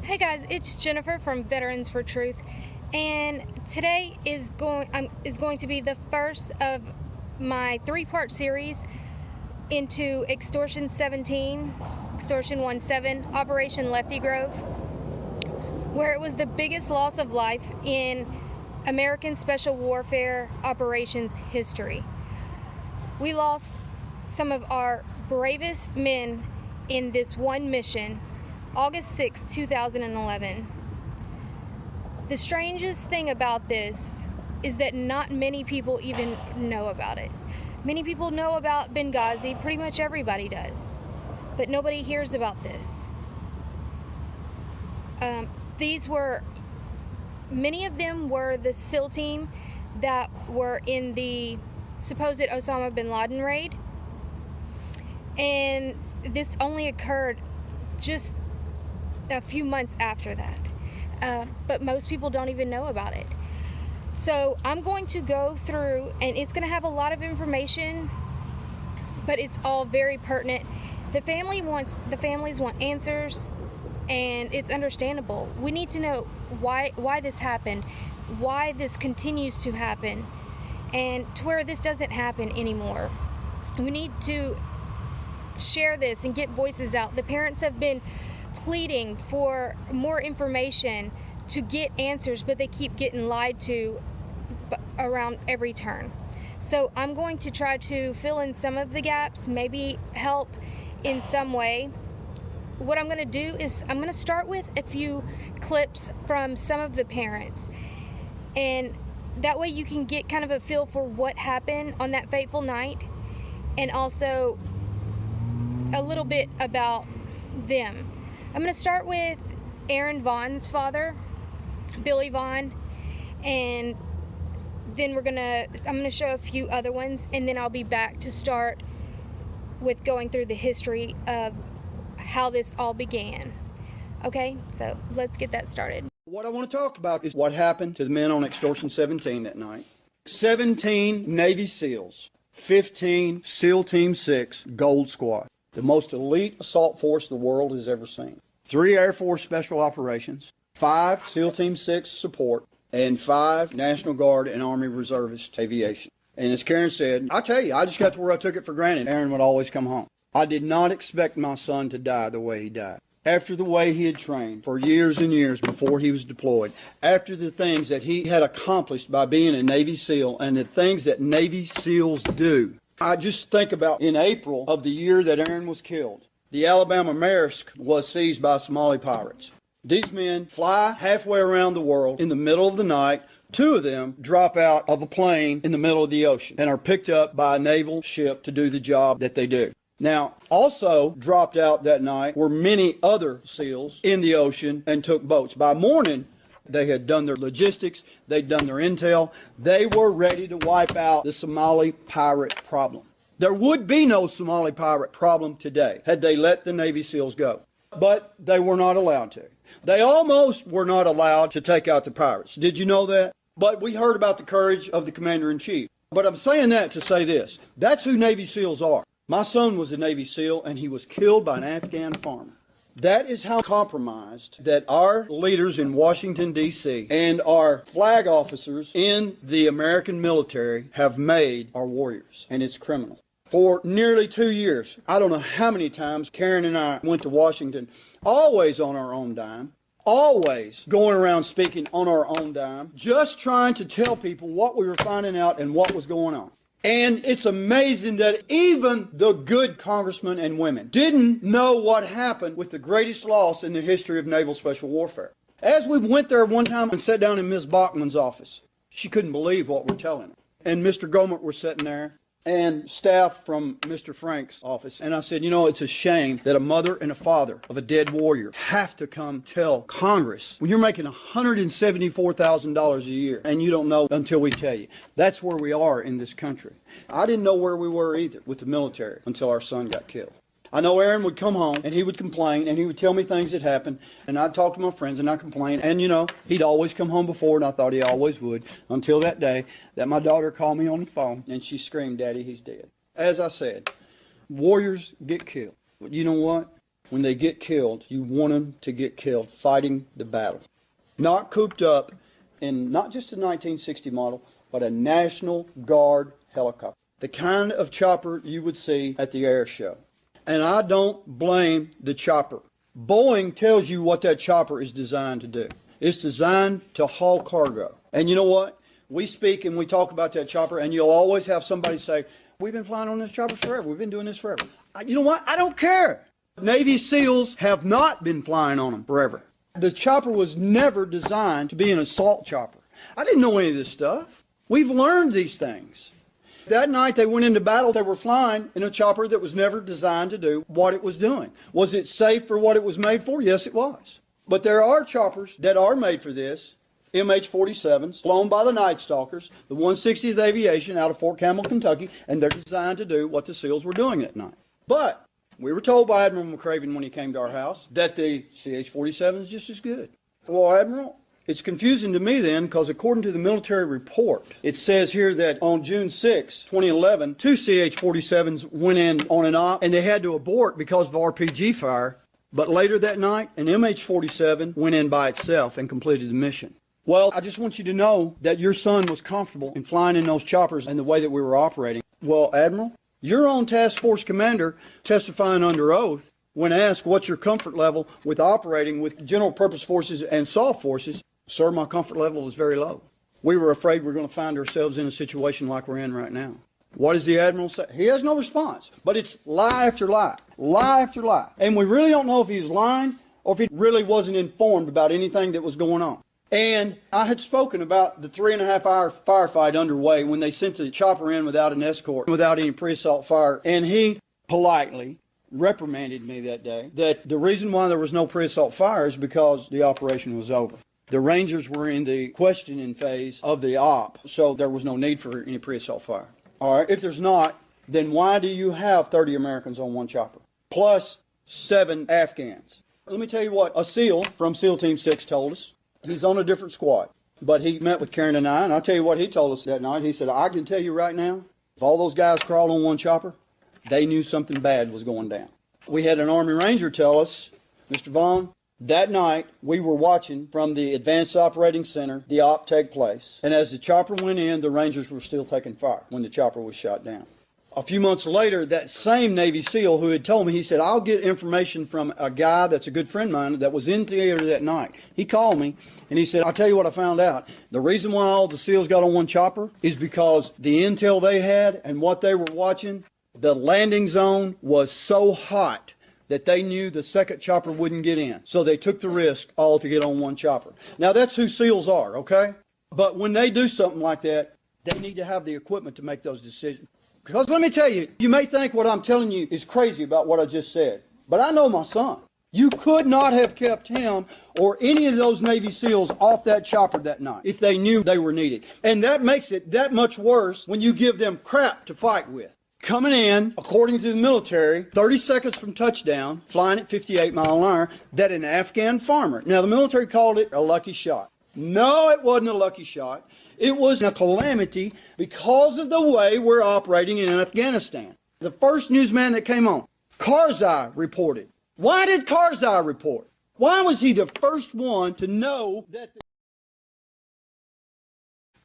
Hey guys, it's Jennifer from Veterans for Truth, and today is going to be the first of my three-part series into Extortion 17, Extortion 17, Operation Lefty Grove, where it was the biggest loss of life in American Special Warfare Operations history. We lost some of our bravest men in this one mission, August 6, 2011. The strangest thing about this is that not many people even know about it. Many people know about Benghazi, pretty much everybody does, but nobody hears about this. Many of them were the SEAL team that were in the supposed Osama bin Laden raid, and this only occurred just a few months after that, but most people don't even know about it. So I'm going to go through, and it's going to have a lot of information, but it's all very pertinent. The families want answers, and it's understandable. We need to know why this happened, why this continues to happen, and to where this doesn't happen anymore. We need to share this and get voices out. The parents have been pleading for more information to get answers, but they keep getting lied to around every turn. So I'm going to try to fill in some of the gaps, maybe help in some way. What I'm going to do is I'm going to start with a few clips from some of the parents, and that way you can get kind of a feel for what happened on that fateful night, and also a little bit about them. I'm going to start with Aaron Vaughn's father, Billy Vaughn, and then I'm going to show a few other ones, and then I'll be back to start with going through the history of how this all began. Okay, so let's get that started. What I want to talk about is what happened to the men on Extortion 17 that night. 17 Navy SEALs, 15 SEAL Team 6 Gold Squad, the most elite assault force the world has ever seen. 3 Air Force Special Operations, 5 SEAL Team 6 support, and 5 National Guard and Army Reservist aviation. And as Karen said, I tell you, I just got to where I took it for granted. Aaron would always come home. I did not expect my son to die the way he died. After the way he had trained for years and years before he was deployed, after the things that he had accomplished by being a Navy SEAL and the things that Navy SEALs do. I just think about in April of the year that Aaron was killed, the Alabama Maersk was seized by Somali pirates. These men fly halfway around the world in the middle of the night. 2 of them drop out of a plane in the middle of the ocean and are picked up by a naval ship to do the job that they do. Now, also dropped out that night were many other SEALs in the ocean and took boats. By morning, they had done their logistics, they'd done their intel, they were ready to wipe out the Somali pirate problem. There would be no Somali pirate problem today had they let the Navy SEALs go. But they were not allowed to. They almost were not allowed to take out the pirates. Did you know that? But we heard about the courage of the commander-in-chief. But I'm saying that to say this. That's who Navy SEALs are. My son was a Navy SEAL, and he was killed by an Afghan farmer. That is how compromised that our leaders in Washington, D.C., and our flag officers in the American military have made our warriors, and it's criminal. For nearly 2 years, I don't know how many times Karen and I went to Washington, always on our own dime, always going around speaking on our own dime, just trying to tell people what we were finding out and what was going on. And it's amazing that even the good congressmen and women didn't know what happened with the greatest loss in the history of naval special warfare. As we went there one time and sat down in Ms. Bachman's office, she couldn't believe what we're telling her. And Mr. Gomert was sitting there, and staff from Mr. Frank's office. And I said, you know, it's a shame that a mother and a father of a dead warrior have to come tell Congress when you're making $174,000 a year and you don't know until we tell you. That's where we are in this country. I didn't know where we were either with the military until our son got killed. I know Aaron would come home and he would complain and he would tell me things that happened, and I'd talk to my friends and I'd complain, and you know, he'd always come home before, and I thought he always would, until that day that my daughter called me on the phone and she screamed, "Daddy, he's dead." As I said, warriors get killed. But you know what? when they get killed, you want them to get killed fighting the battle. Not cooped up in not just a 1960 model, but a National Guard helicopter. The kind of chopper you would see at the air show. And I don't blame the chopper. Boeing tells you what that chopper is designed to do. It's designed to haul cargo. And you know what? We speak and we talk about that chopper, and you'll always have somebody say, we've been flying on this chopper forever. We've been doing this forever. You know what? I don't care. Navy SEALs have not been flying on them forever. The chopper was never designed to be an assault chopper. I didn't know any of this stuff. We've learned these things. That night they went into battle, they were flying in a chopper that was never designed to do what it was doing. Was it safe for what it was made for? Yes, it was. But there are choppers that are made for this, MH-47s, flown by the Night Stalkers, the 160th Aviation out of Fort Campbell, Kentucky, and they're designed to do what the SEALs were doing that night. But we were told by Admiral McCraven when he came to our house that the CH-47 is just as good. Well, Admiral, it's confusing to me then, because according to the military report, it says here that on June 6, 2011, 2 CH-47s went in on an op, and they had to abort because of RPG fire. But later that night, an MH-47 went in by itself and completed the mission. Well, I just want you to know that your son was comfortable in flying in those choppers and the way that we were operating. Well, Admiral, your own task force commander testifying under oath, when asked what's your comfort level with operating with general purpose forces and soft forces, sir, my comfort level is very low. We were afraid we're going to find ourselves in a situation like we're in right now. What does the Admiral say? He has no response, but it's lie after lie, lie after lie. And we really don't know if he was lying or if he really wasn't informed about anything that was going on. And I had spoken about the 3.5-hour firefight underway when they sent the chopper in without an escort, without any pre-assault fire. And he politely reprimanded me that day that the reason why there was no pre-assault fire is because the operation was over. The Rangers were in the questioning phase of the op, so there was no need for any pre-assault fire. All right, if there's not, then why do you have 30 Americans on one chopper, plus 7 Afghans? Let me tell you what a SEAL from SEAL Team 6 told us. He's on a different squad, but he met with Karen and I, and I'll tell you what he told us that night. He said, I can tell you right now, if all those guys crawled on one chopper, they knew something bad was going down. We had an Army Ranger tell us, Mr. Vaughn, that night we were watching from the Advanced Operating Center the op take place, and as the chopper went in, the Rangers were still taking fire when the chopper was shot down. A few months later, that same Navy SEAL who had told me, he said, I'll get information from a guy that's a good friend of mine that was in theater that night. He called me and he said, I'll tell you what I found out. The reason why all the SEALs got on one chopper is because the intel they had and what they were watching, the landing zone was so hot that they knew the second chopper wouldn't get in. So they took the risk all to get on one chopper. Now that's who SEALs are, okay? But when they do something like that, they need to have the equipment to make those decisions. Because let me tell you, you may think what I'm telling you is crazy about what I just said, but I know my son. You could not have kept him or any of those Navy SEALs off that chopper that night if they knew they were needed. And that makes it that much worse when you give them crap to fight with. Coming in, according to the military, 30 seconds from touchdown, flying at 58 miles an hour, that an Afghan farmer, now the military called it a lucky shot. No, it wasn't a lucky shot. It was a calamity because of the way we're operating in Afghanistan. The first newsman that came on, Karzai reported. Why did Karzai report? Why was he the first one to know that?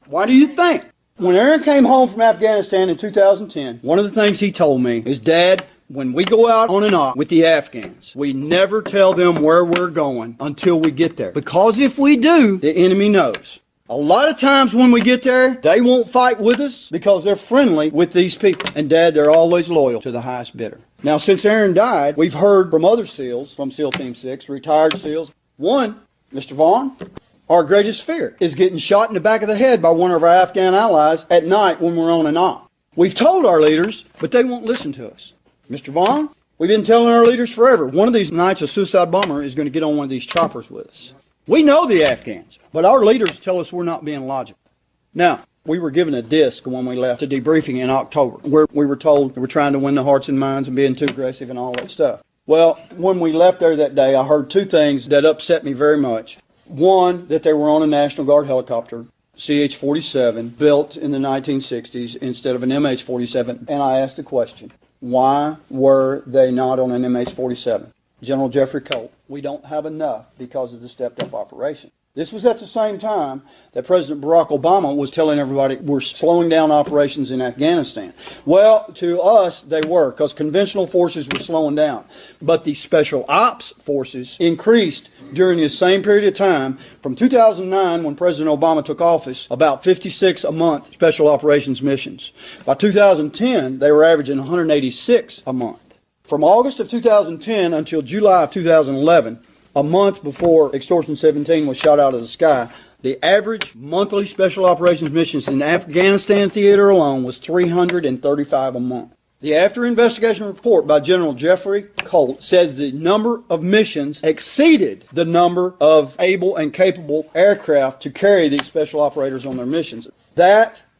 Why do you think? When Aaron came home from Afghanistan in 2010, one of the things he told me is, Dad, when we go out on an op with the Afghans, we never tell them where we're going until we get there. Because if we do, the enemy knows. A lot of times when we get there, they won't fight with us because they're friendly with these people. And Dad, they're always loyal to the highest bidder. Now, since Aaron died, we've heard from other SEALs, from SEAL Team 6, retired SEALs. One, Mr. Vaughn, our greatest fear is getting shot in the back of the head by one of our Afghan allies at night when we're on an op. We've told our leaders, but they won't listen to us. Mr. Vaughn, we've been telling our leaders forever, one of these nights a suicide bomber is going to get on one of these choppers with us. We know the Afghans, but our leaders tell us we're not being logical. Now, we were given a disc when we left a debriefing in October, where we were told we were trying to win the hearts and minds and being too aggressive and all that stuff. Well, when we left there that day, I heard two things that upset me very much. One, that they were on a National Guard helicopter, CH-47, built in the 1960s instead of an MH-47. And I asked the question, why were they not on an MH-47? General Jeffrey Colt, we don't have enough because of the stepped-up operation. This was at the same time that President Barack Obama was telling everybody we're slowing down operations in Afghanistan. Well, to us, they were, because conventional forces were slowing down. But the special ops forces increased during the same period of time. From 2009, when President Obama took office, about 56 a month special operations missions. By 2010, they were averaging 186 a month. From August of 2010 until July of 2011, a month before Extortion 17 was shot out of the sky, the average monthly special operations missions in Afghanistan theater alone was 335 a month. The after-investigation report by General Jeffrey Colt says the number of missions exceeded the number of able and capable aircraft to carry these special operators on their missions.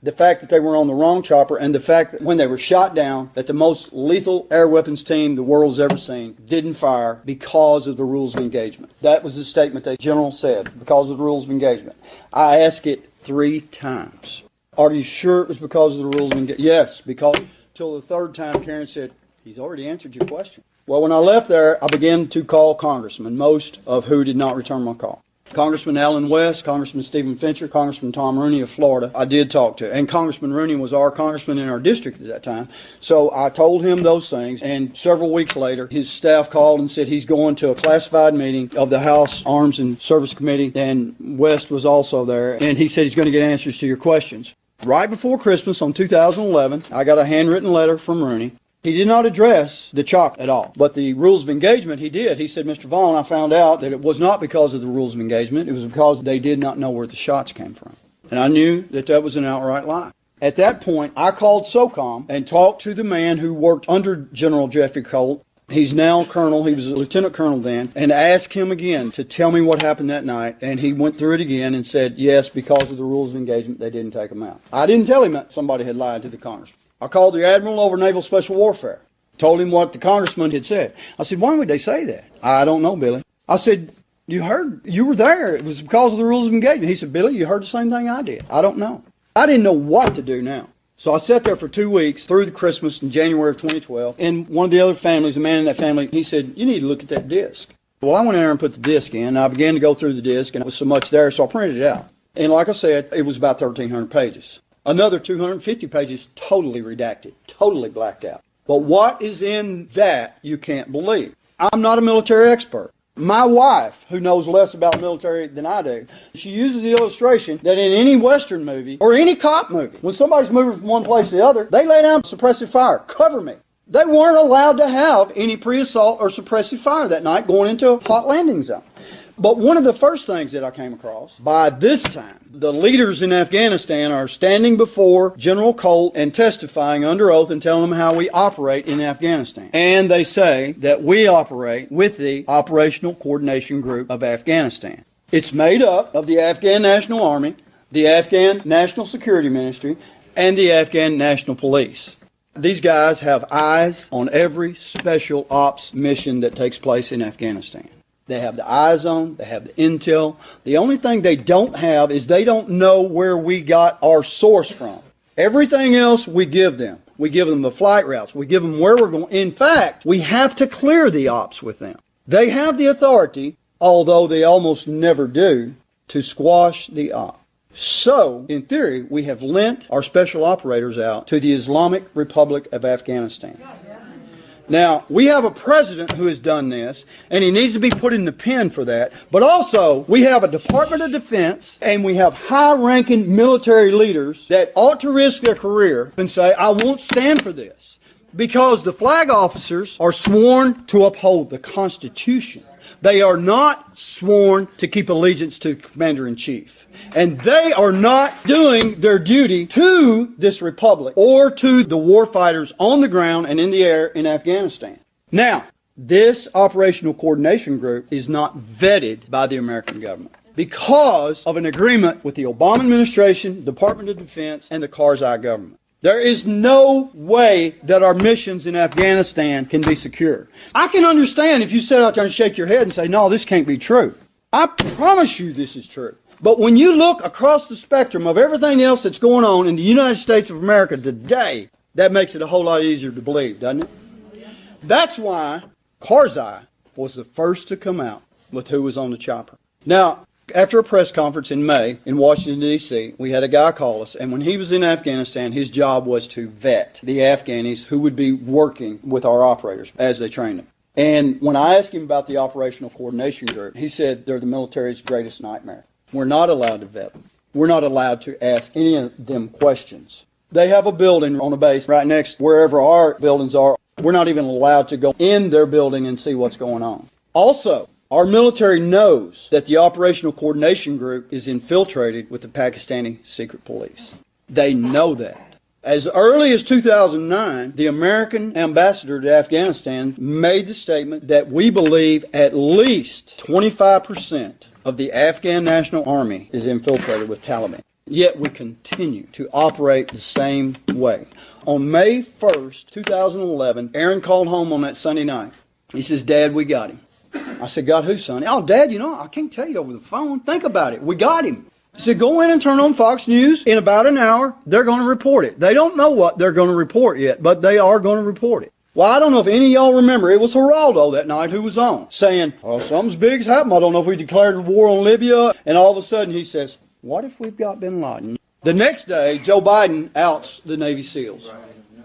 The fact that they were on the wrong chopper, and the fact that when they were shot down, that the most lethal air weapons team the world's ever seen didn't fire because of the rules of engagement. That was the statement that General said, because of the rules of engagement. I asked it 3 times. Are you sure it was because of the rules of engagement? Yes, because till the 3rd time Karen said, he's already answered your question. Well, when I left there, I began to call congressmen, most of who did not return my call. Congressman Allen West, Congressman Stephen Fincher, Congressman Tom Rooney of Florida, I did talk to. And Congressman Rooney was our congressman in our district at that time. So I told him those things. And several weeks later, his staff called and said he's going to a classified meeting of the House Arms and Service Committee. And West was also there. And he said he's going to get answers to your questions. Right before Christmas on 2011, I got a handwritten letter from Rooney. He did not address the chop at all, but the rules of engagement he did. He said, Mr. Vaughn, I found out that it was not because of the rules of engagement. It was because they did not know where the shots came from. And I knew that that was an outright lie. At that point, I called SOCOM and talked to the man who worked under General Jeffrey Colt. He's now colonel. He was a lieutenant colonel then, and asked him again to tell me what happened that night. And he went through it again and said, yes, because of the rules of engagement, they didn't take him out. I didn't tell him that somebody had lied to the congressman. I called the admiral over naval special warfare, told him what the congressman had said. I said, why would they say that? I don't know, Billy. I said, you were there. It was because of the rules of engagement. He said, Billy, you heard the same thing I did. I don't know. I didn't know what to do now. So I sat there for 2 weeks through the Christmas in January of 2012. And one of the other families, a man in that family, he said, you need to look at that disc. Well, I went in there and put the disc in. I began to go through the disc, and it was so much there, so I printed it out. And like I said, it was about 1,300 pages. Another 250 pages totally redacted, totally blacked out. But what is in that you can't believe. I'm not a military expert. My wife, who knows less about military than I do, she uses the illustration that in any Western movie or any cop movie, when somebody's moving from one place to the other, they lay down suppressive fire. Cover me. They weren't allowed to have any pre-assault or suppressive fire that night going into a hot landing zone. But one of the first things that I came across, by this time, the leaders in Afghanistan are standing before General Colt and testifying under oath and telling them how we operate in Afghanistan. And they say that we operate with the Operational Coordination Group of Afghanistan. It's made up of the Afghan National Army, the Afghan National Security Ministry, and the Afghan National Police. These guys have eyes on every special ops mission that takes place in Afghanistan. They have the eye zone, they have the intel. The only thing they don't have is they don't know where we got our source from. Everything else we give them. We give them the flight routes. We give them where we're going. In fact, we have to clear the ops with them. They have the authority, although they almost never do, to squash the op. So, in theory, we have lent our special operators out to the Islamic Republic of Afghanistan. Now, we have a president who has done this, and he needs to be put in the pen for that. But also, we have a Department of Defense, and we have high-ranking military leaders that ought to risk their career and say, I won't stand for this. Because the flag officers are sworn to uphold the Constitution. They are not sworn to keep allegiance to the Commander-in-Chief. And they are not doing their duty to this republic or to the warfighters on the ground and in the air in Afghanistan. Now, this Operational Coordination Group is not vetted by the American government because of an agreement with the Obama administration, Department of Defense, and the Karzai government. There is no way that our missions in Afghanistan can be secured. I can understand if you sit out there and shake your head and say, no, this can't be true. I promise you this is true. But when you look across the spectrum of everything else that's going on in the United States of America today, that makes it a whole lot easier to believe, doesn't it? That's why Karzai was the first to come out with who was on the chopper. Now, after a press conference in May in Washington, D.C., we had a guy call us, and when he was in Afghanistan, his job was to vet the Afghanis who would be working with our operators as they trained them. And when I asked him about the Operational Coordination Group, he said they're the military's greatest nightmare. We're not allowed to vet them. We're not allowed to ask any of them questions. They have a building on a base right next to wherever our buildings are. We're not even allowed to go in their building and see what's going on. Also, our military knows that the Operational Coordination Group is infiltrated with the Pakistani secret police. They know that. As early as 2009, the American ambassador to Afghanistan made the statement that we believe at least 25% of the Afghan National Army is infiltrated with Taliban. Yet we continue to operate the same way. On May 1st, 2011, Aaron called home on that Sunday night. He says, "Dad, we got him." I said, "Got who, son?" "Oh, Dad, I can't tell you over the phone. Think about it. We got him." He said, "Go in and turn on Fox News. In about an hour, they're going to report it." They don't know what they're going to report yet, but they are going to report it. Well, I don't know if any of y'all remember, it was Geraldo that night who was on, saying, "Oh, something's big's happened. I don't know if we declared war on Libya." And all of a sudden he says, "What if we've got bin Laden?" The next day, Joe Biden outs the Navy SEALs.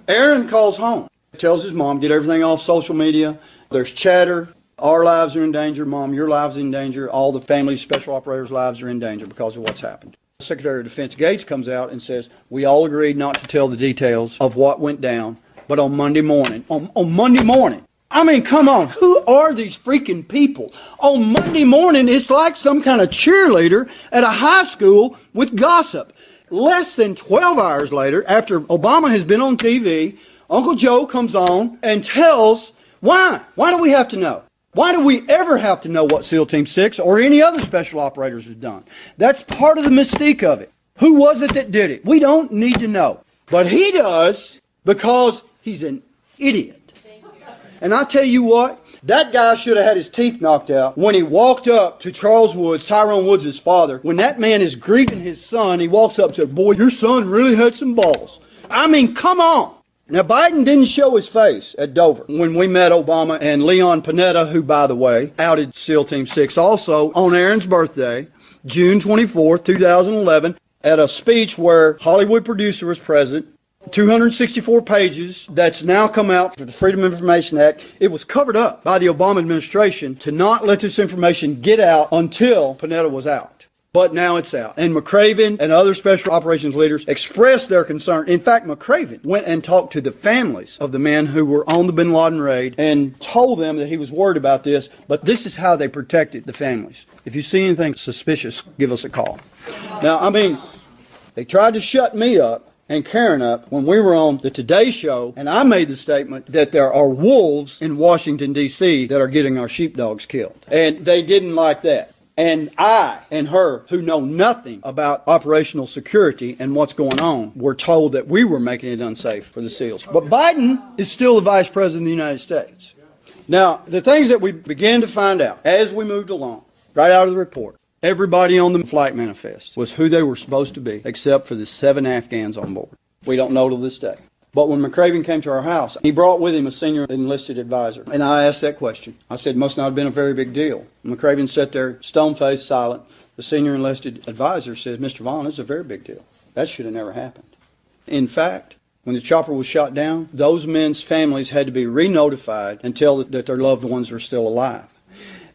Aaron calls home, tells his mom, get everything off social media. There's chatter. Our lives are in danger. Mom, your lives are in danger. All the family special operators' lives are in danger because of what's happened. Secretary of Defense Gates comes out and says, "We all agreed not to tell the details of what went down, but on Monday morning." On Monday morning. I mean, come on. Who are these freaking people? On Monday morning, it's like some kind of cheerleader at a high school with gossip. Less than 12 hours later, after Obama has been on TV, Uncle Joe comes on and tells, why? Why do we have to know? Why do we ever have to know what SEAL Team 6 or any other special operators have done? That's part of the mystique of it. Who was it that did it? We don't need to know. But he does because he's an idiot. And I tell you what, that guy should have had his teeth knocked out when he walked up to Charles Woods, Tyrone Woods' father. When that man is grieving his son, he walks up and says, "Boy, your son really had some balls." I mean, come on. Now, Biden didn't show his face at Dover when we met Obama and Leon Panetta, who, by the way, outed SEAL Team 6 also on Aaron's birthday, June 24th, 2011, at a speech where Hollywood producer was present, 264 pages that's now come out for the Freedom of Information Act. It was covered up by the Obama administration to not let this information get out until Panetta was out. But now it's out. And McCraven and other special operations leaders expressed their concern. In fact, McCraven went and talked to the families of the men who were on the bin Laden raid and told them that he was worried about this. But this is how they protected the families. If you see anything suspicious, give us a call. Now, I mean, they tried to shut me up and Karen up when we were on the Today Show, and I made the statement that there are wolves in Washington, D.C. that are getting our sheepdogs killed. And they didn't like that. And I and her, who know nothing about operational security and what's going on, were told that we were making it unsafe for the SEALs. But Biden is still the Vice President of the United States. Now, the things that we began to find out as we moved along, right out of the report, everybody on the flight manifest was who they were supposed to be, except for the 7 Afghans on board. We don't know to this day. But when McCraven came to our house, he brought with him a senior enlisted advisor. And I asked that question. I said, must not have been a very big deal. McCraven sat there, stone-faced, silent. The senior enlisted advisor said, "Mr. Vaughn, it's a very big deal. That should have never happened." In fact, when the chopper was shot down, those men's families had to be re-notified and tell that their loved ones were still alive.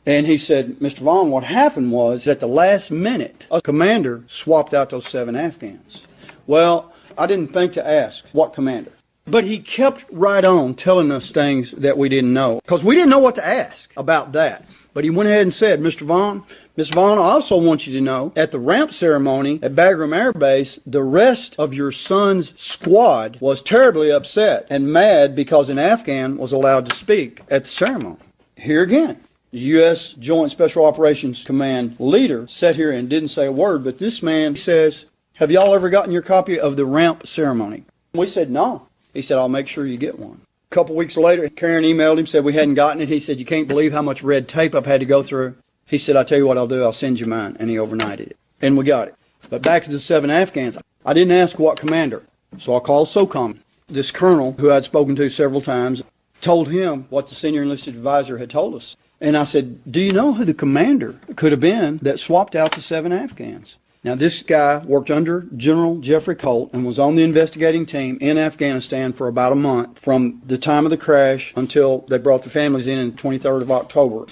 And he said, "Mr. Vaughn, what happened was at the last minute, a commander swapped out those 7 Afghans." Well, I didn't think to ask what commander. But he kept right on telling us things that we didn't know, because we didn't know what to ask about that. But he went ahead and said, "Mr. Vaughn, Ms. Vaughn, I also want you to know, at the ramp ceremony at Bagram Air Base, the rest of your son's squad was terribly upset and mad because an Afghan was allowed to speak at the ceremony." Here again, the U.S. Joint Special Operations Command leader sat here and didn't say a word, but this man says, "Have y'all ever gotten your copy of the ramp ceremony?" We said, "No." He said, "I'll make sure you get one." A couple weeks later, Karen emailed him, said we hadn't gotten it. He said, "You can't believe how much red tape I've had to go through." He said, "I'll tell you what I'll do. I'll send you mine." And he overnighted it. And we got it. But back to the 7 Afghans. I didn't ask what commander. So I called SOCOM. This colonel, who I'd spoken to several times, told him what the senior enlisted advisor had told us. And I said, do you know who the commander could have been that swapped out the 7 Afghans? Now, this guy worked under General Jeffrey Colt and was on the investigating team in Afghanistan for about a month from the time of the crash until they brought the families in on the 23rd of October.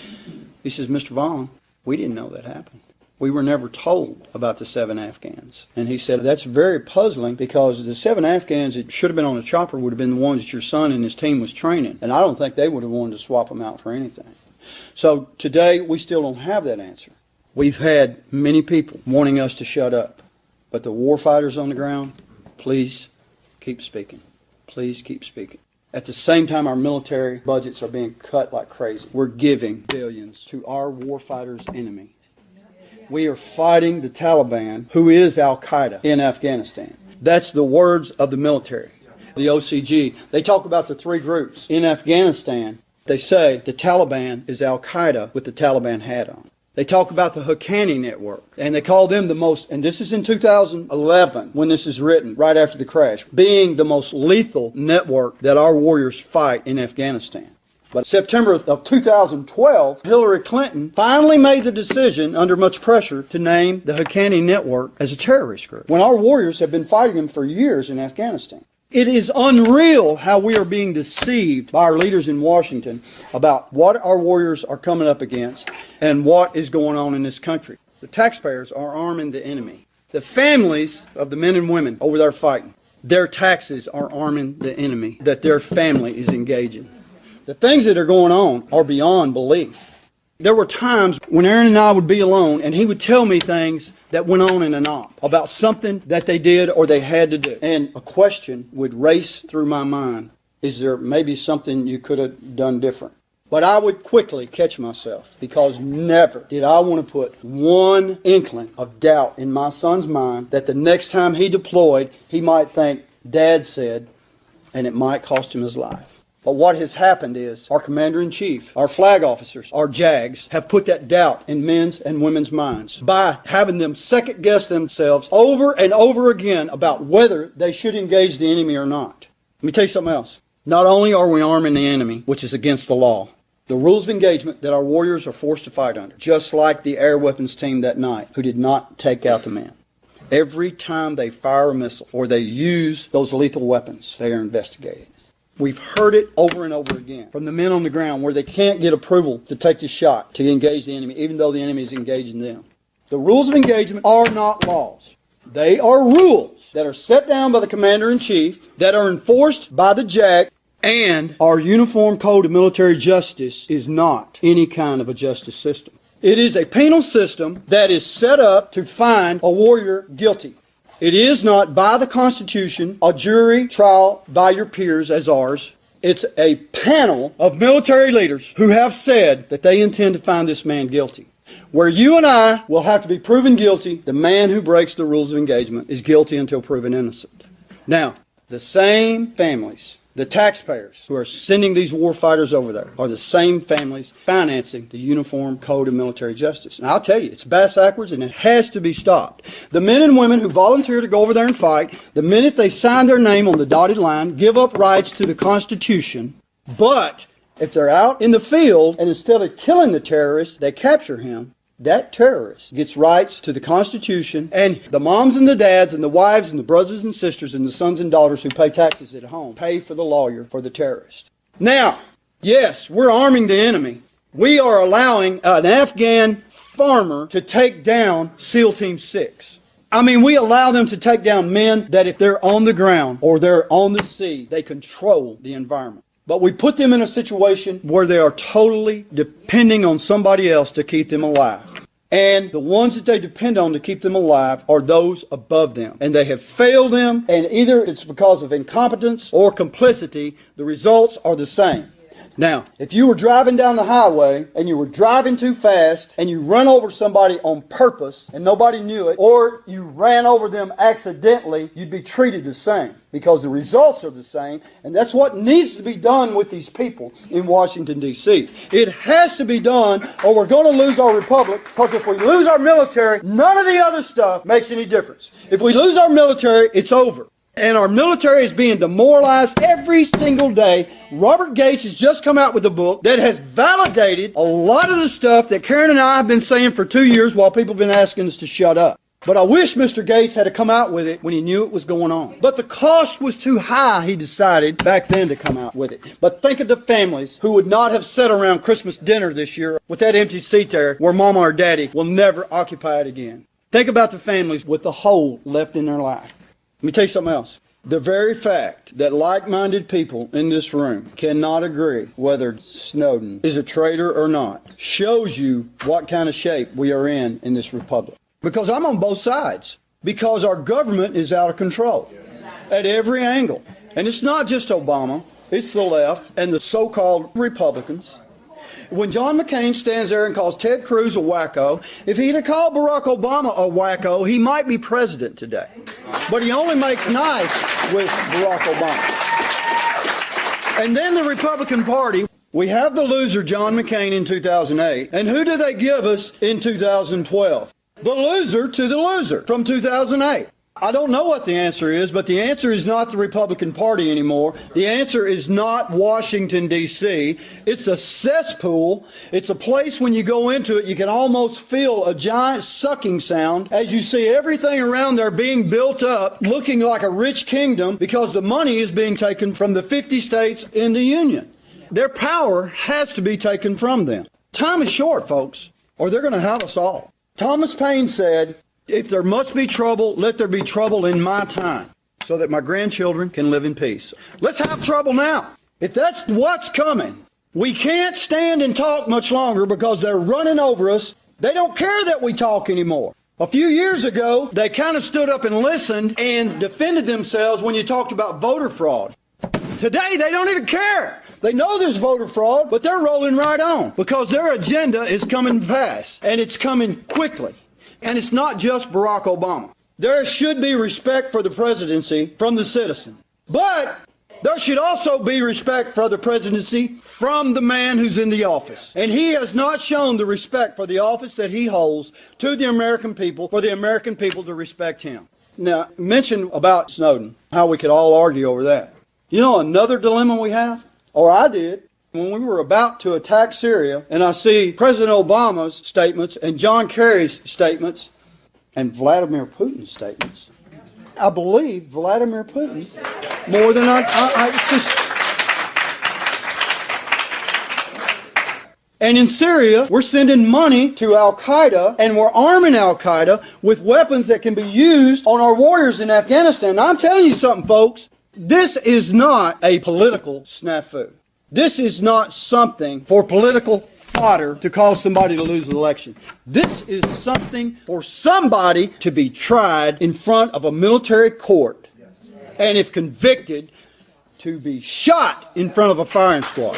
He says, Mr. Vaughn, we didn't know that happened. We were never told about the 7 Afghans. And he said, that's very puzzling because the 7 Afghans that should have been on the chopper would have been the ones that your son and his team was training. And I don't think they would have wanted to swap them out for anything. So today, we still don't have that answer. We've had many people wanting us to shut up. But the war fighters on the ground, please keep speaking. Please keep speaking. At the same time, our military budgets are being cut like crazy. We're giving billions to our war fighters' enemy. We are fighting the Taliban, who is Al-Qaeda in Afghanistan. That's the words of the military. The OCG, they talk about the 3 groups. In Afghanistan, they say the Taliban is Al-Qaeda with the Taliban hat on. They talk about the Haqqani network, and they call them the most, and this is in 2011 when this is written, right after the crash, being the most lethal network that our warriors fight in Afghanistan. But September of 2012, Hillary Clinton finally made the decision, under much pressure, to name the Haqqani network as a terrorist group, when our warriors have been fighting them for years in Afghanistan. It is unreal how we are being deceived by our leaders in Washington about what our warriors are coming up against and what is going on in this country. The taxpayers are arming the enemy. The families of the men and women over there fighting, their taxes are arming the enemy that their family is engaging. The things that are going on are beyond belief. There were times when Aaron and I would be alone and he would tell me things that went on in an op about something that they did or they had to do. And a question would race through my mind. Is there maybe something you could have done different? But I would quickly catch myself because never did I want to put one inkling of doubt in my son's mind that the next time he deployed, he might think, Dad said, and it might cost him his life. But what has happened is our commander-in-chief, our flag officers, our JAGs have put that doubt in men's and women's minds by having them second-guess themselves over and over again about whether they should engage the enemy or not. Let me tell you something else. Not only are we arming the enemy, which is against the law, the rules of engagement that our warriors are forced to fight under, just like the air weapons team that night who did not take out the man. Every time they fire a missile or they use those lethal weapons, they are investigated. We've heard it over and over again from the men on the ground where they can't get approval to take the shot to engage the enemy, even though the enemy is engaging them. The rules of engagement are not laws. They are rules that are set down by the commander-in-chief, that are enforced by the JAG, and our Uniform Code of Military Justice is not any kind of a justice system. It is a penal system that is set up to find a warrior guilty. It is not by the Constitution a jury trial by your peers as ours. It's a panel of military leaders who have said that they intend to find this man guilty. Where you and I will have to be proven guilty, the man who breaks the rules of engagement is guilty until proven innocent. Now, the same families, the taxpayers who are sending these war fighters over there are the same families financing the Uniform Code of Military Justice. And I'll tell you, it's backwards and it has to be stopped. The men and women who volunteer to go over there and fight, the minute they sign their name on the dotted line, give up rights to the Constitution, but if they're out in the field and instead of killing the terrorist, they capture him, that terrorist gets rights to the Constitution, and the moms and the dads and the wives and the brothers and sisters and the sons and daughters who pay taxes at home pay for the lawyer for the terrorist. Now, yes, we're arming the enemy. We are allowing an Afghan farmer to take down SEAL Team 6. I mean, we allow them to take down men that if they're on the ground or they're on the sea, they control the environment. But we put them in a situation where they are totally depending on somebody else to keep them alive. And the ones that they depend on to keep them alive are those above them. And they have failed them, and either it's because of incompetence or complicity, the results are the same. Now, if you were driving down the highway and you were driving too fast and you run over somebody on purpose and nobody knew it, or you ran over them accidentally, you'd be treated the same because the results are the same. And that's what needs to be done with these people in Washington, D.C. It has to be done or we're going to lose our republic, because if we lose our military, none of the other stuff makes any difference. If we lose our military, it's over. And our military is being demoralized every single day. Robert Gates has just come out with a book that has validated a lot of the stuff that Karen and I have been saying for 2 years while people have been asking us to shut up. But I wish Mr. Gates had to come out with it when he knew it was going on. But the cost was too high, he decided back then to come out with it. But think of the families who would not have sat around Christmas dinner this year with that empty seat there where mama or daddy will never occupy it again. Think about the families with the hole left in their life. Let me tell you something else. The very fact that like-minded people in this room cannot agree whether Snowden is a traitor or not shows you what kind of shape we are in this republic. Because I'm on both sides. Because our government is out of control at every angle. And it's not just Obama. It's the left and the so-called Republicans. When John McCain stands there and calls Ted Cruz a wacko, if he'd have called Barack Obama a wacko, he might be president today. But he only makes nice with Barack Obama. And then the Republican Party, we have the loser John McCain in 2008. And who do they give us in 2012? The loser to the loser from 2008. I don't know what the answer is, but the answer is not the Republican Party anymore. The answer is not Washington, D.C. It's a cesspool. It's a place when you go into it, you can almost feel a giant sucking sound as you see everything around there being built up, looking like a rich kingdom because the money is being taken from the 50 states in the Union. Their power has to be taken from them. Time is short, folks, or they're going to have us all. Thomas Paine said, if there must be trouble, let there be trouble in my time so that my grandchildren can live in peace. Let's have trouble now. If that's what's coming, we can't stand and talk much longer because they're running over us. They don't care that we talk anymore. A few years ago, they kind of stood up and listened and defended themselves when you talked about voter fraud. Today, they don't even care. They know there's voter fraud, but they're rolling right on because their agenda is coming fast, and it's coming quickly. And it's not just Barack Obama. There should be respect for the presidency from the citizen. But there should also be respect for the presidency from the man who's in the office. And he has not shown the respect for the office that he holds to the American people, for the American people to respect him. Now, mention about Snowden, how we could all argue over that. You know another dilemma we have? Or I did. When we were about to attack Syria, and I see President Obama's statements and John Kerry's statements and Vladimir Putin's statements, I believe Vladimir Putin more than it's just. And in Syria, we're sending money to Al-Qaeda, and we're arming Al-Qaeda with weapons that can be used on our warriors in Afghanistan. Now, I'm telling you something, folks. This is not a political snafu. This is not something for political fodder to cause somebody to lose an election. This is something for somebody to be tried in front of a military court, and if convicted, to be shot in front of a firing squad.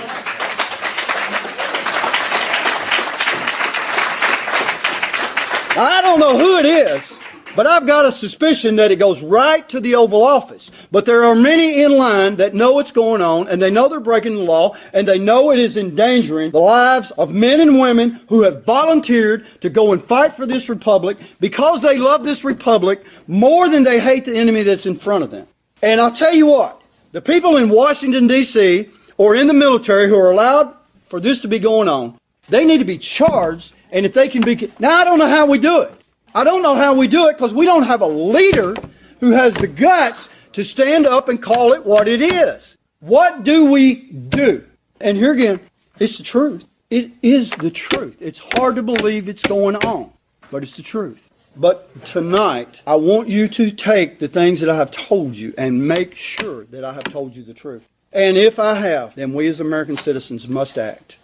I don't know who it is, but I've got a suspicion that it goes right to the Oval Office. But there are many in line that know what's going on, and they know they're breaking the law, and they know it is endangering the lives of men and women who have volunteered to go and fight for this republic because they love this republic more than they hate the enemy that's in front of them. And I'll tell you what, the people in Washington, D.C., or in the military who are allowed for this to be going on, they need to be charged, and if they can be... Now, I don't know how we do it. I don't know how we do it because we don't have a leader who has the guts to stand up and call it what it is. What do we do? And here again, it's the truth. It is the truth. It's hard to believe it's going on, but it's the truth. But tonight, I want you to take the things that I have told you and make sure that I have told you the truth. And if I have, then we as American citizens must act.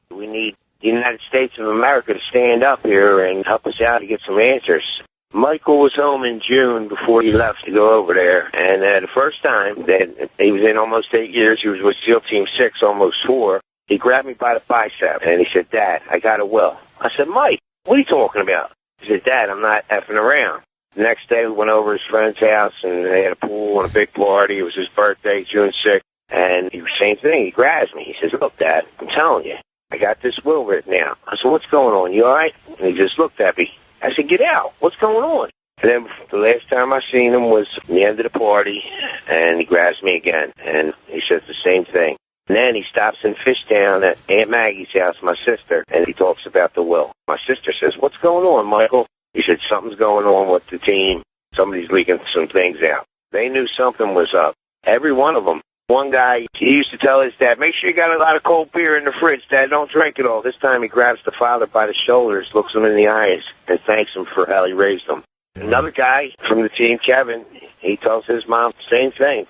We need the United States of America to stand up here and help us out to get some answers. Michael was home in June before he left to go over there, and the first time that he was in almost 8 years, he was with SEAL Team 6, almost 4, he grabbed me by the bicep, and he said, "Dad, I got a will." I said, "Mike, what are you talking about?" He said, "Dad, I'm not effing around." The next day, we went over to his friend's house, and they had a pool and a big party. It was his birthday, June 6th, and he was saying the same thing. He grabs me. He says, "Look, Dad, I'm telling you, I got this will written out." I said, "What's going on? You all right?" And he just looked at me. I said, "Get out. What's going on?" And then the last time I seen him was at the end of the party, and he grabs me again, and he says the same thing. And then he stops in Fishtown at Aunt Maggie's house, my sister, and he talks about the will. My sister says, "What's going on, Michael?" He said, "Something's going on with the team. Somebody's leaking some things out." They knew something was up. Every one of them. One guy, he used to tell his dad, "Make sure you got a lot of cold beer in the fridge, Dad. Don't drink it all." This time he grabs the father by the shoulders, looks him in the eyes, and thanks him for how he raised him. Another guy from the team, Kevin, he tells his mom the same thing.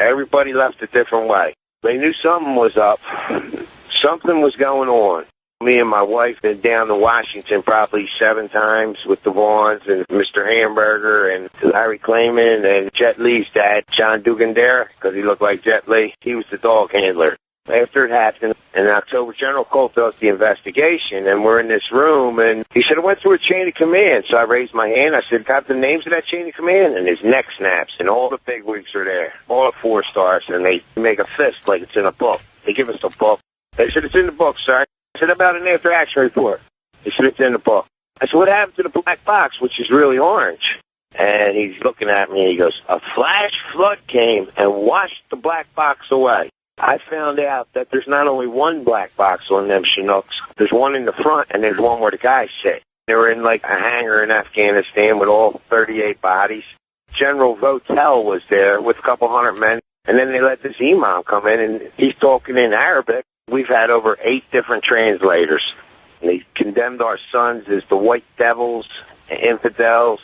Everybody left a different way. They knew something was up. Something was going on. Me and my wife been down to Washington probably 7 times with the Vaughns and Mr. Hamburger and Larry Klayman and Jet Li's dad, John Dugandera, because he looked like Jet Li. He was the dog handler. After it happened, in October, General Colt does the investigation, and we're in this room, and he said, "I went through a chain of command." So I raised my hand. I said, "Got the names of that chain of command?" And his neck snaps, and all the bigwigs are there, all the 4 stars, and they make a fist like it's in a book. They give us a book. They said, "It's in the book, sir." I said, "About an after-action report?" He said, "It's in the book." I said, "What happened to the black box, which is really orange?" And he's looking at me, and he goes, "A flash flood came and washed the black box away." I found out that there's not only one black box on them Chinooks. There's one in the front, and there's one where the guys sit. They were in like a hangar in Afghanistan with all 38 bodies. General Votel was there with a couple hundred men, and then they let this imam come in, and he's talking in Arabic. We've had over 8 different translators. And they condemned our sons as the white devils, infidels.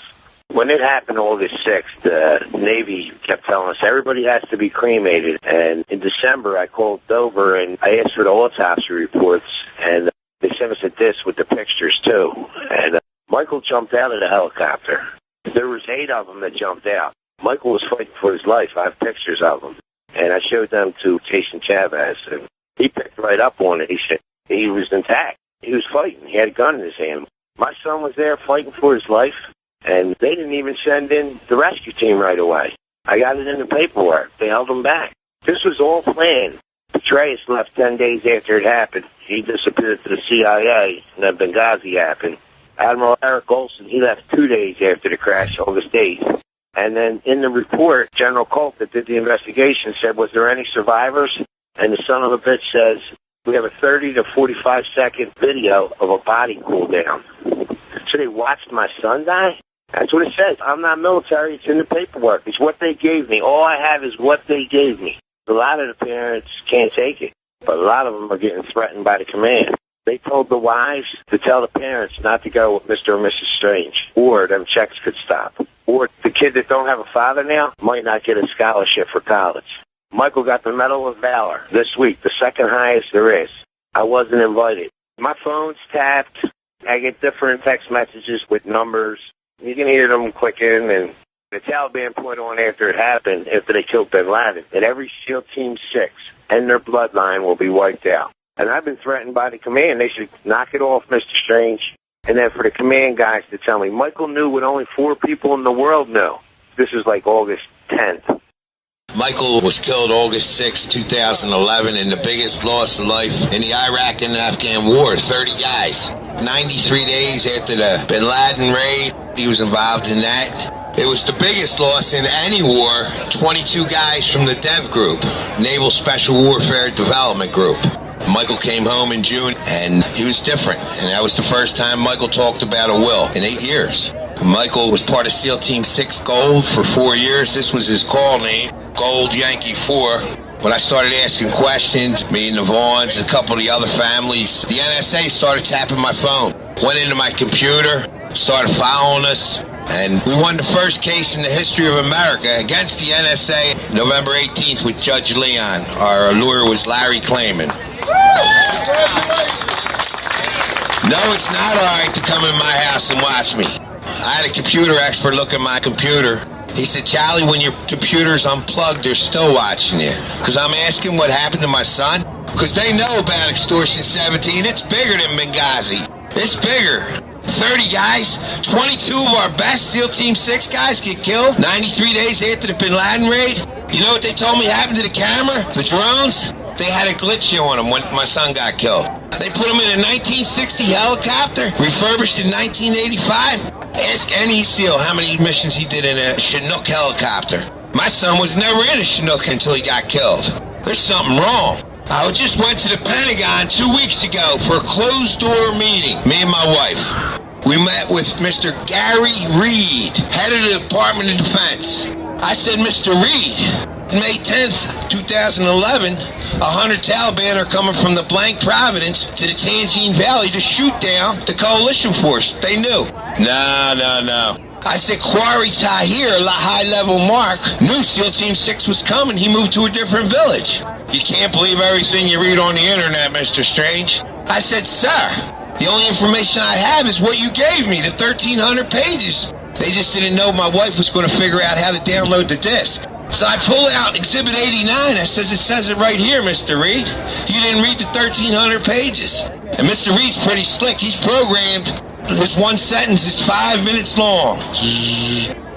When it happened, August 6th, the Navy kept telling us everybody has to be cremated. And in December, I called Dover, and I asked for the autopsy reports, and they sent us a disc with the pictures, too. And Michael jumped out of the helicopter. There was 8 of them that jumped out. Michael was fighting for his life. I have pictures of him. And I showed them to Jason Chavez, and he picked right up on it. He said he was intact. He was fighting. He had a gun in his hand. My son was there fighting for his life. And they didn't even send in the rescue team right away. I got it in the paperwork. They held them back. This was all planned. Petraeus left 10 days after it happened. He disappeared to the CIA, and then Benghazi happened. Admiral Eric Olson, he left 2 days after the crash, August 8th. And then in the report, General Colt that did the investigation said, "Was there any survivors?" And the son of a bitch says, "We have a 30 to 45-second video of a body cool down." So they watched my son die? That's what it says. I'm not military. It's in the paperwork. It's what they gave me. All I have is what they gave me. A lot of the parents can't take it, but a lot of them are getting threatened by the command. They told the wives to tell the parents not to go with Mr. or Mrs. Strange, or them checks could stop. Or the kid that don't have a father now might not get a scholarship for college. Michael got the Medal of Valor this week, the second highest there is. I wasn't invited. My phone's tapped. I get different text messages with numbers. You can hear them clicking, and the Taliban put on after it happened, after they killed bin Laden, that every SEAL Team 6 and their bloodline will be wiped out. And I've been threatened by the command. They should knock it off, Mr. Strange. And then for the command guys to tell me, Michael knew what only 4 people in the world knew. This is like August 10th. Michael was killed August 6, 2011, in the biggest loss of life in the Iraq and Afghan war, 30 guys. 93 days after the bin Laden raid, he was involved in that. It was the biggest loss in any war, 22 guys from the DEV group, Naval Special Warfare Development Group. Michael came home in June, and he was different, and that was the first time Michael talked about a will in 8 years. Michael was part of SEAL Team 6 Gold for 4 years. This was his call name, Gold Yankee 4. When I started asking questions, me and the Vaughns and a couple of the other families, the NSA started tapping my phone, went into my computer, started following us, and we won the first case in the history of America against the NSA November 18th with Judge Leon. Our lawyer was Larry Klayman. No, it's not all right to come in my house and watch me. I had a computer expert look at my computer. He said, "Charlie, when your computer's unplugged, they're still watching you." Because I'm asking what happened to my son. Because they know about Extortion 17. It's bigger than Benghazi. It's bigger. 30 guys, 22 of our best SEAL Team 6 guys get killed 93 days after the bin Laden raid. You know what they told me happened to the camera? The drones? They had a glitch on him when my son got killed. They put him in a 1960 helicopter, refurbished in 1985. Ask any SEAL how many missions he did in a Chinook helicopter. My son was never in a Chinook until he got killed. There's something wrong. I just went to the Pentagon 2 weeks ago for a closed-door meeting, me and my wife. We met with Mr. Gary Reed, head of the Department of Defense. I said, Mr. Reed, May 10th, 2011, 100 Taliban are coming from the blank Providence to the Tanzine Valley to shoot down the coalition force. They knew. No. I said, Quarry Tahir, high-level Mark, knew SEAL Team 6 was coming. He moved to a different village. You can't believe everything you read on the internet, Mr. Strange. I said, sir, the only information I have is what you gave me, the 1,300 pages. They just didn't know my wife was going to figure out how to download the disc. So I pull out Exhibit 89. It says it right here, Mr. Reed. You didn't read the 1,300 pages. And Mr. Reed's pretty slick. He's programmed. His one sentence is 5 minutes long.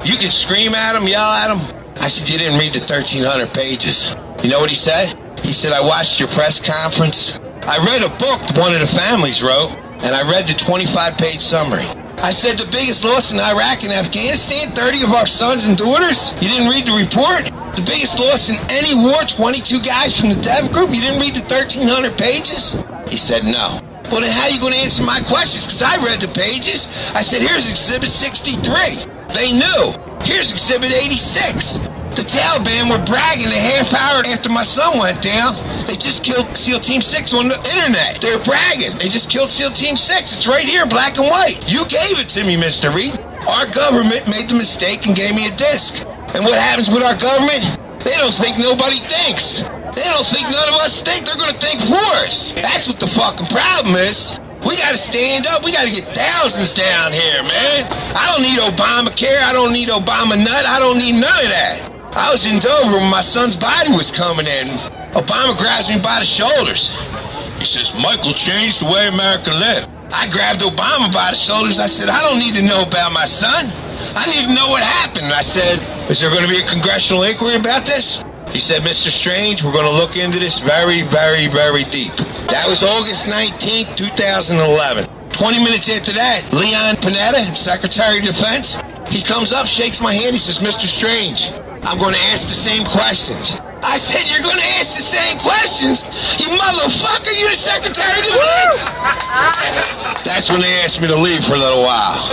You can scream at him, yell at him. I said, you didn't read the 1,300 pages. You know what he said? He said, I watched your press conference. I read a book one of the families wrote, and I read the 25-page summary. I said, the biggest loss in Iraq and Afghanistan, 30 of our sons and daughters? You didn't read the report? The biggest loss in any war, 22 guys from the dev group? You didn't read the 1,300 pages? He said, no. Well, then how are you going to answer my questions? Because I read the pages. I said, here's Exhibit 63. They knew. Here's Exhibit 86. The Taliban were bragging a half hour after my son went down. They just killed SEAL Team 6 on the internet. They're bragging. They just killed SEAL Team 6. It's right here, black and white. You gave it to me, Mr. Reed. Our government made the mistake and gave me a disc. And what happens with our government? They don't think nobody thinks. They don't think none of us think. They're going to think for us. That's what the fucking problem is. We got to stand up. We got to get thousands down here, man. I don't need Obamacare. I don't need Obama nut. I don't need none of that. I was in Dover when my son's body was coming in. Obama grabs me by the shoulders. He says, Michael changed the way America lived. I grabbed Obama by the shoulders. I said, I don't need to know about my son. I need to know what happened. I said, is there going to be a congressional inquiry about this? He said, Mr. Strange, we're going to look into this very, very, very deep. That was August 19th, 2011. 20 minutes after that, Leon Panetta, Secretary of Defense, he comes up, shakes my hand. He says, Mr. Strange, I'm going to ask the same questions. I said, you're going to ask the same questions? You motherfucker, you the Secretary of Defense? That's when they asked me to leave for a little while.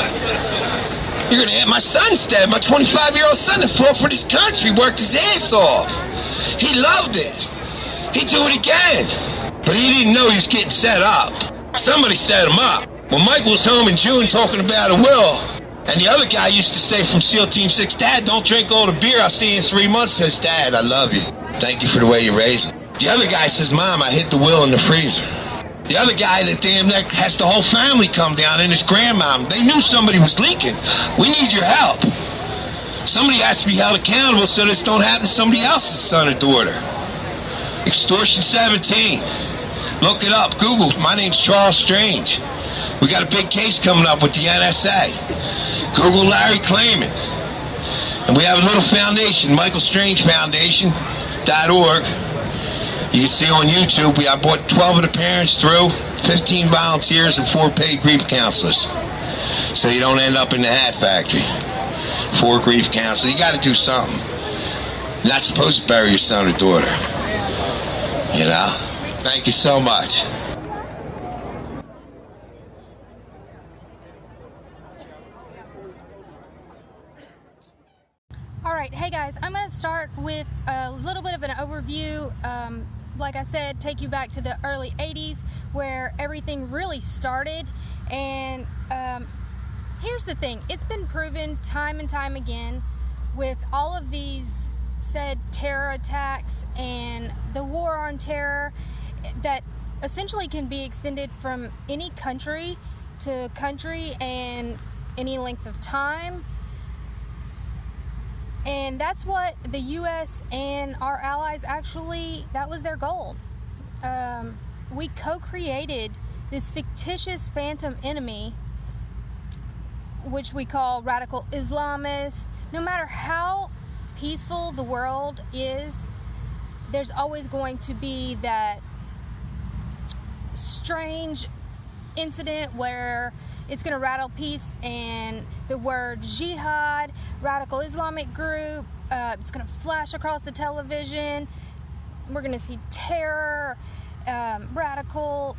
You're going to have my son's dead, my 25-year-old son that fought for this country, worked his ass off. He loved it. He'd do it again. But he didn't know he was getting set up. Somebody set him up. When Mike was home in June talking about a will, and the other guy used to say from SEAL Team 6, Dad, don't drink all the beer. I'll see you in 3 months. Says, Dad, I love you. Thank you for the way you raised me. The other guy says, Mom, I hid the will in the freezer. The other guy, that damn neck, has the whole family come down and his grandmom. They knew somebody was leaking. We need your help. Somebody has to be held accountable so this don't happen to somebody else's son or daughter. Extortion 17. Look it up. Google. My name's Charles Strange. We got a big case coming up with the NSA. Google Larry Klayman. And we have a little foundation, MichaelStrangeFoundation.org. You can see on YouTube, I brought 12 of the parents through, 15 volunteers, and 4 paid grief counselors. So you don't end up in the hat factory. 4 grief counselors. You got to do something. You're not supposed to bury your son or daughter. You know? Thank you so much. Alright, hey guys, I'm going to start with a little bit of an overview. Like I said, take you back to the early 80s where everything really started. And here's the thing, it's been proven time and time again with all of these said terror attacks and the war on terror that essentially can be extended from any country to country and any length of time. And that's what the U.S. and our allies actually, that was their goal. We co-created this fictitious phantom enemy, which we call radical Islamists. No matter how peaceful the world is, there's always going to be that strange incident where it's going to rattle peace, and the word jihad, radical Islamic group, it's going to flash across the television. We're going to see terror, radical,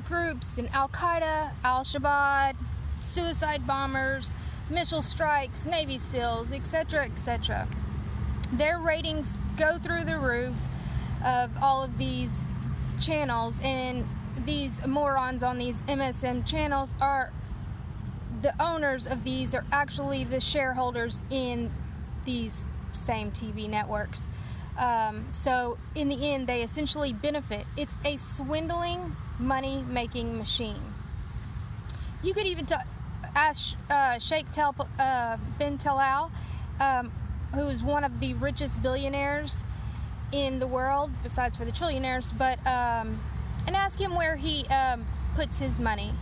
groups in Al-Qaeda, Al-Shabaab, suicide bombers, missile strikes, Navy SEALs, etc., etc. Their ratings go through the roof of all of these channels, and these morons on these MSM channels are the owners of these, are actually the shareholders in these same TV networks. So in the end, they essentially benefit. It's a swindling, money-making machine. You could even ask Sheikh bin Talal, who is one of the richest billionaires in the world, besides for the trillionaires, but and ask him where he puts his money.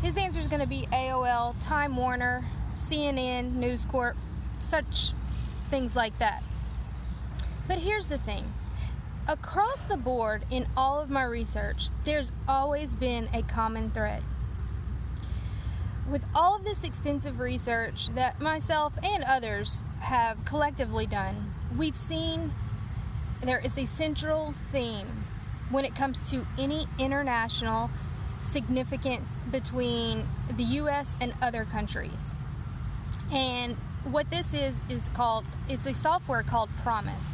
His answer is going to be AOL, Time Warner, CNN, News Corp, such things like that. But here's the thing. Across the board in all of my research, there's always been a common thread. With all of this extensive research that myself and others have collectively done, we've seen there is a central theme when it comes to any international significance between the U.S. and other countries. And what this is called, it's a software called Promise.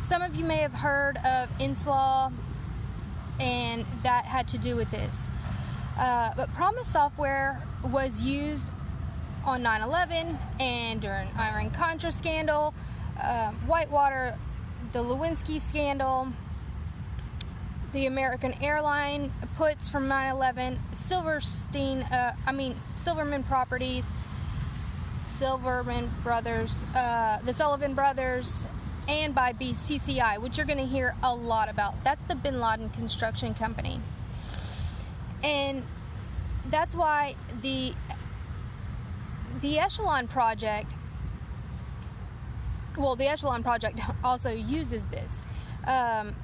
Some of you may have heard of INSLAW, and that had to do with this. But Promise software was used on 9/11 and during Iran-Contra scandal, Whitewater, the Lewinsky scandal, the American airline puts from 9/11, Silverman Properties, Silverman Brothers, the Sullivan Brothers, and by BCCI, which you're going to hear a lot about. That's the Bin Laden construction company. And that's why the Echelon project, the Echelon project also uses this.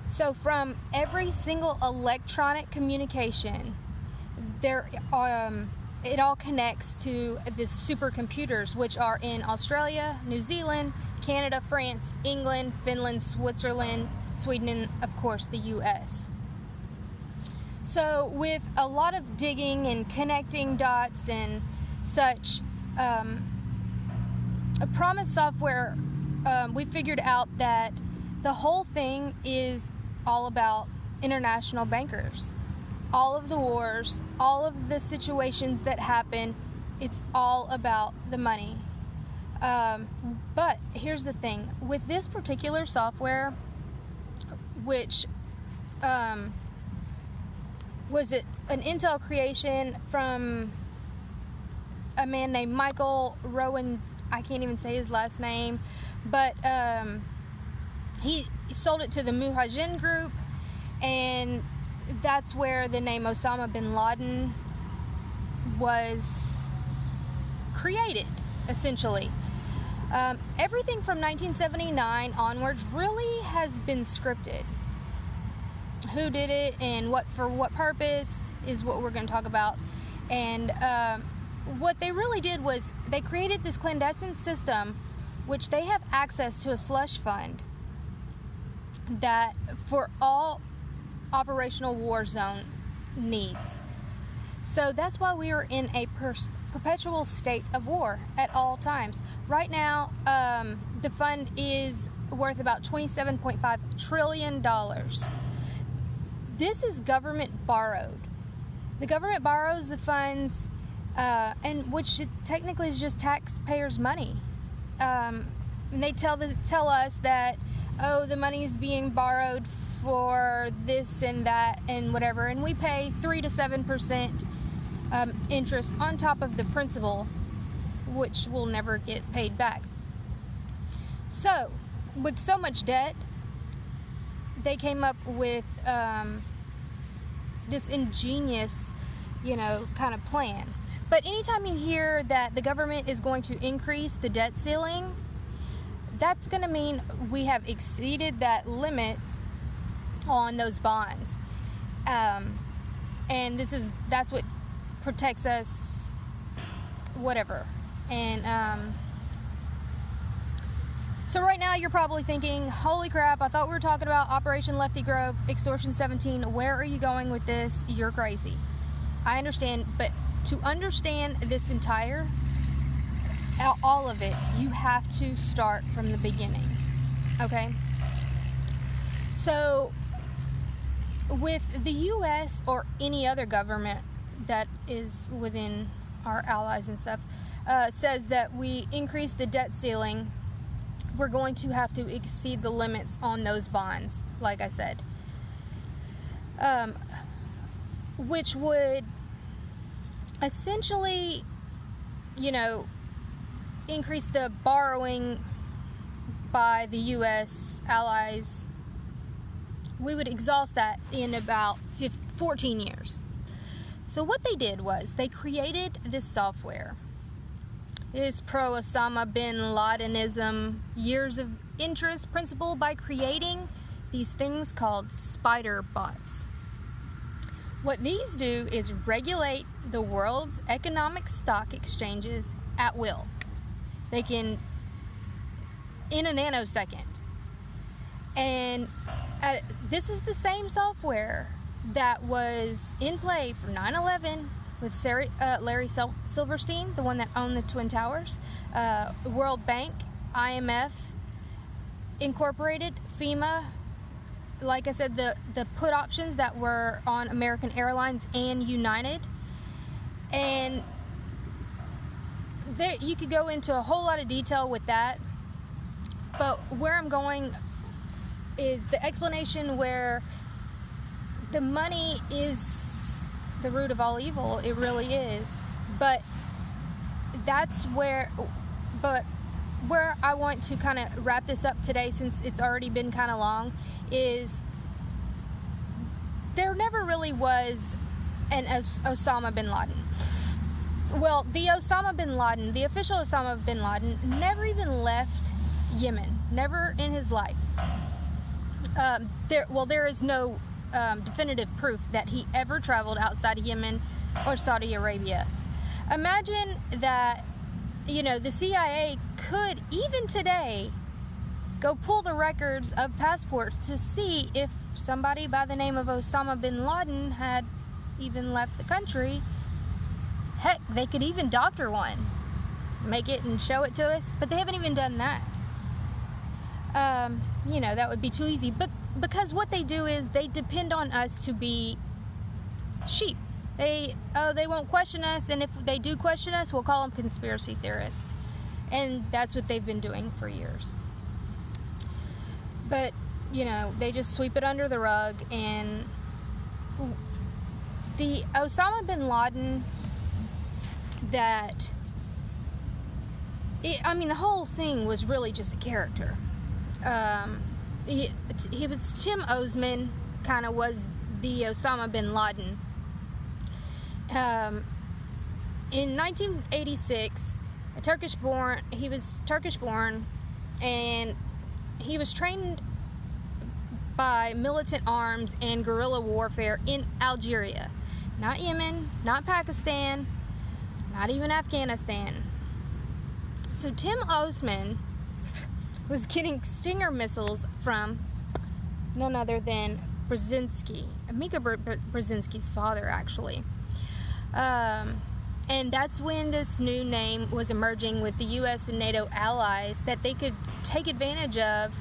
So from every single electronic communication, it all connects to the supercomputers, which are in Australia, New Zealand, Canada, France, England, Finland, Switzerland, Sweden, and of course the US. So with a lot of digging and connecting dots and such, a Promise software, we figured out that the whole thing is all about international bankers. All of the wars, all of the situations that happen, it's all about the money. But here's the thing. With this particular software, which was it an Intel creation from a man named Michael Rowan, I can't even say his last name, but he sold it to the Mujahideen group, and that's where the name Osama bin Laden was created, essentially. Everything from 1979 onwards really has been scripted. Who did it and for what purpose is what we're going to talk about. And what they really did was they created this clandestine system, which they have access to a slush fund that for all operational war zone needs. So that's why we are in a perpetual state of war at all times. Right now, the fund is worth about $27.5 trillion. This is government borrowed. The government borrows the funds, and which technically is just taxpayers' money. And they tell us that, the money is being borrowed for this and that and whatever, and we pay 3 to 7% interest on top of the principal, which will never get paid back. So, with so much debt, they came up with this ingenious, kind of plan. But anytime you hear that the government is going to increase the debt ceiling, that's going to mean we have exceeded that limit on those bonds. And that's what protects us, whatever. And so right now you're probably thinking, holy crap, I thought we were talking about Operation Lefty Grove, Extortion 17. Where are you going with this? You're crazy. I understand, but to understand this entire, all of it, you have to start from the beginning. Okay? So with the U.S. or any other government that is within our allies and stuff, says that we increase the debt ceiling, we're going to have to exceed the limits on those bonds, like I said. Which would essentially, increase the borrowing by the U.S. allies. We would exhaust that in about 14 years. So what they did was they created this software. This pro-Osama bin Ladenism, years of interest principle, by creating these things called spider bots. What these do is regulate the world's economic stock exchanges at will. They can, in a nanosecond. And this is the same software that was in play for 9/11 with Larry Silverstein, the one that owned the Twin Towers, World Bank, IMF, Incorporated, FEMA. Like I said, the put options that were on American Airlines and United. And there, you could go into a whole lot of detail with that. But where I'm going is the explanation where the money is the root of all evil. It really is. But that's where I want to kind of wrap this up today, since it's already been kind of long, is there never really was an Osama bin Laden. Well, the official Osama bin Laden never even left Yemen, never in his life. There is no definitive proof that he ever traveled outside of Yemen or Saudi Arabia. Imagine that, the CIA could, even today, go pull the records of passports to see if somebody by the name of Osama bin Laden had even left the country. Heck, they could even doctor one, make it and show it to us, but they haven't even done that. That would be too easy. But because what they do is they depend on us to be sheep. They won't question us, and if they do question us, we'll call them conspiracy theorists. And that's what they've been doing for years. But, they just sweep it under the rug. And the Osama bin Laden the whole thing was really just a character. He was Tim Osman, kind of was the Osama bin Laden. In 1986, he was Turkish born, and he was trained by militant arms and guerrilla warfare in Algeria. Not Yemen, not Pakistan, not even Afghanistan. So Tim Osman was getting Stinger missiles from none other than Brzezinski, Mika Brzezinski's father, actually. And that's when this new name was emerging with the U.S. and NATO allies that they could take advantage of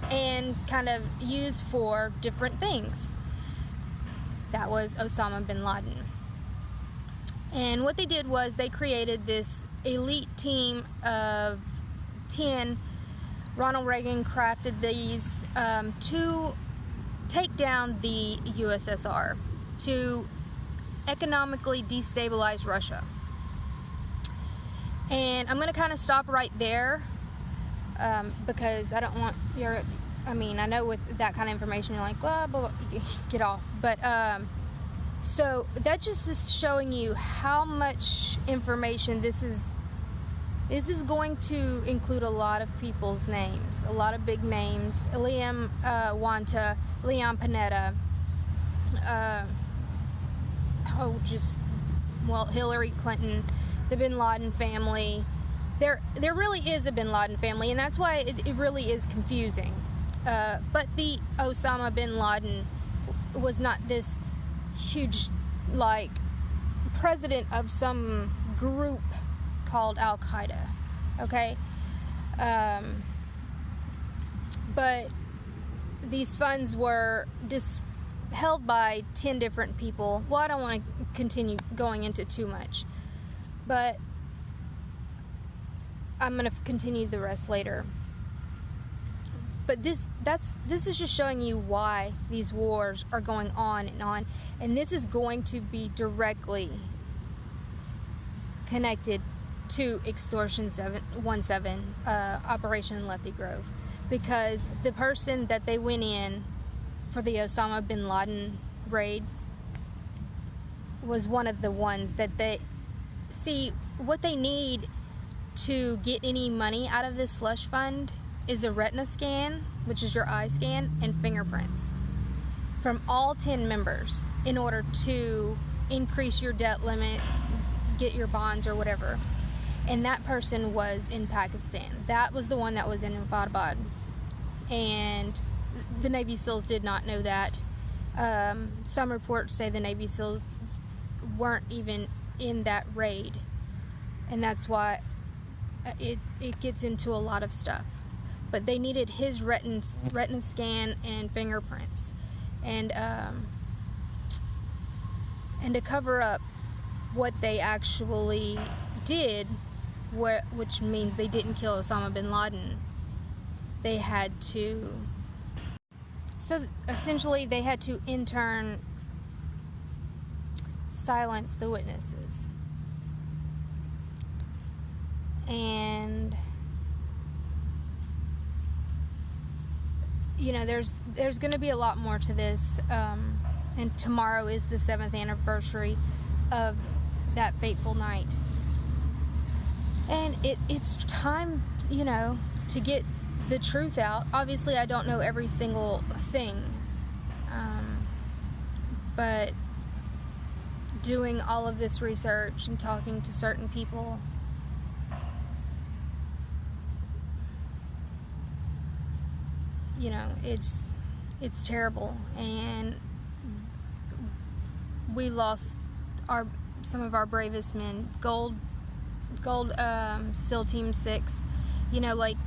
and kind of use for different things. That was Osama bin Laden. And what they did was they created this elite team of 10. Ronald Reagan crafted these to take down the USSR, to economically destabilize Russia. And I'm going to kind of stop right there because I don't want I know with that kind of information you're like, blah, blah, blah, get off. But so that just is showing you how much information this is This is going to include a lot of people's names, a lot of big names. Liam Wanta, Leon Panetta, Hillary Clinton, the Bin Laden family. There really is a Bin Laden family, and that's why it really is confusing. But the Osama Bin Laden was not this huge, like, president of some group called Al-Qaeda, okay? But these funds were held by 10 different people. Well, I don't want to continue going into too much, but I'm going to continue the rest later. But this is just showing you why these wars are going on, and this is going to be directly connected to Extortion 17, Operation Lefty Grove, because the person that they went in for the Osama bin Laden raid was one of the ones that they see. What they need to get any money out of this slush fund is a retina scan, which is your eye scan, and fingerprints from all 10 members in order to increase your debt limit, get your bonds or whatever. And that person was in Pakistan. That was the one that was in Abbottabad. And the Navy SEALs did not know that. Some reports say the Navy SEALs weren't even in that raid. And that's why it gets into a lot of stuff. But they needed his retina scan and fingerprints. And to cover up what they actually did, which means they didn't kill Osama bin Laden, they had to, so essentially they had to in turn silence the witnesses. And you know, there's going to be a lot more to this, and tomorrow is the 7th anniversary of that fateful night. And it's time, you know, to get the truth out. Obviously, I don't know every single thing, but doing all of this research and talking to certain people, you know, it's terrible. And we lost some of our bravest men. Gold SEAL Team 6. You know, like,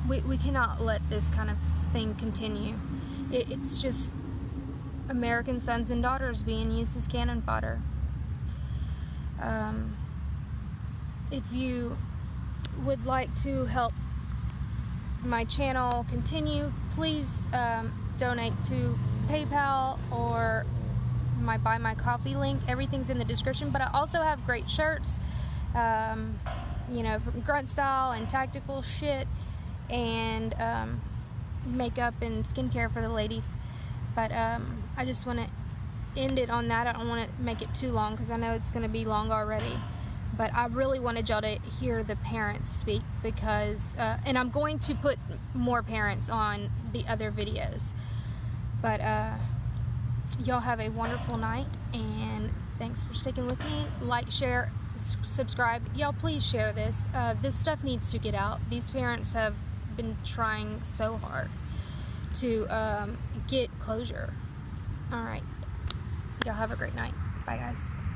we cannot let this kind of thing continue. It's just American sons and daughters being used as cannon fodder. If you would like to help my channel continue, please donate to PayPal or my Buy My Coffee link. Everything's in the description. But I also have great shirts, you know, from grunt style and tactical shit, and makeup and skincare for the ladies. But I just want to end it on that. I don't want to make it too long because I know it's going to be long already. But I really wanted y'all to hear the parents speak, because and I'm going to put more parents on the other videos. But y'all have a wonderful night, and thanks for sticking with me. Like, share, subscribe. Y'all please share this. This stuff needs to get out. These parents have been trying so hard to get closure. Alright, y'all have a great night. Bye guys.